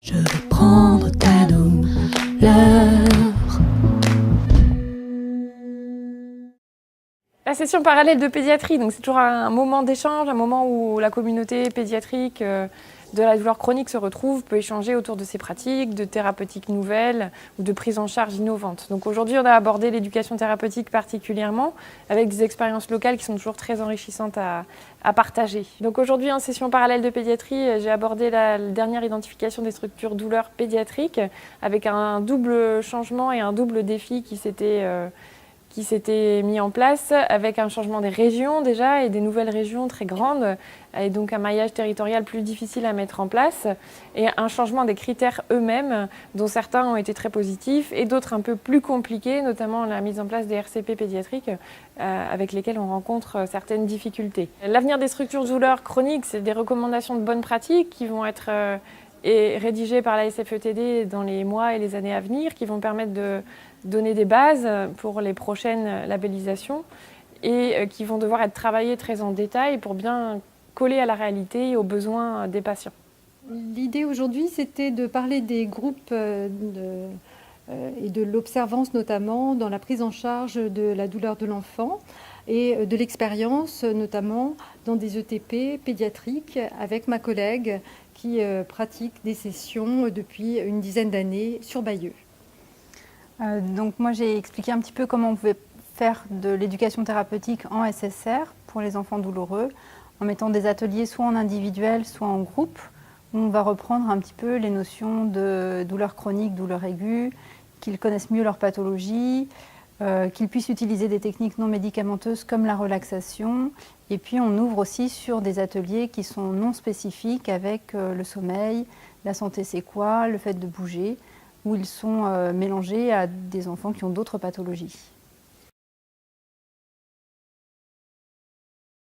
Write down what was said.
Je veux prendre ta douleur. La session parallèle de pédiatrie, donc c'est toujours un moment d'échange, un moment où la communauté pédiatrique de la douleur chronique se retrouve, peut échanger autour de ses pratiques, de thérapeutiques nouvelles ou de prise en charge innovantes. Donc aujourd'hui, on a abordé l'éducation thérapeutique particulièrement, avec des expériences locales qui sont toujours très enrichissantes à partager. Donc aujourd'hui, en session parallèle de pédiatrie, j'ai abordé la dernière identification des structures douleurs pédiatriques, avec un double changement et un double défi qui s'était mis en place avec un changement des régions déjà et des nouvelles régions très grandes et donc un maillage territorial plus difficile à mettre en place et un changement des critères eux-mêmes dont certains ont été très positifs et d'autres un peu plus compliqués, notamment la mise en place des RCP pédiatriques avec lesquels on rencontre certaines difficultés. L'avenir des structures douleurs chroniques, c'est des recommandations de bonnes pratiques qui vont être rédigées par la SFETD dans les mois et les années à venir, qui vont permettre de donner des bases pour les prochaines labellisations et qui vont devoir être travaillées très en détail pour bien coller à la réalité et aux besoins des patients. L'idée aujourd'hui, c'était de parler des groupes et de l'observance notamment dans la prise en charge de la douleur de l'enfant et de l'expérience notamment dans des ETP pédiatriques avec ma collègue qui pratique des sessions depuis une dizaine d'années sur Bayeux. Donc moi j'ai expliqué un petit peu comment on pouvait faire de l'éducation thérapeutique en SSR pour les enfants douloureux en mettant des ateliers soit en individuel soit en groupe où on va reprendre un petit peu les notions de douleur chronique, douleur aiguë, qu'ils connaissent mieux leur pathologie, qu'ils puissent utiliser des techniques non médicamenteuses comme la relaxation et puis on ouvre aussi sur des ateliers qui sont non spécifiques avec le sommeil, la santé c'est quoi, le fait de bouger où ils sont mélangés à des enfants qui ont d'autres pathologies.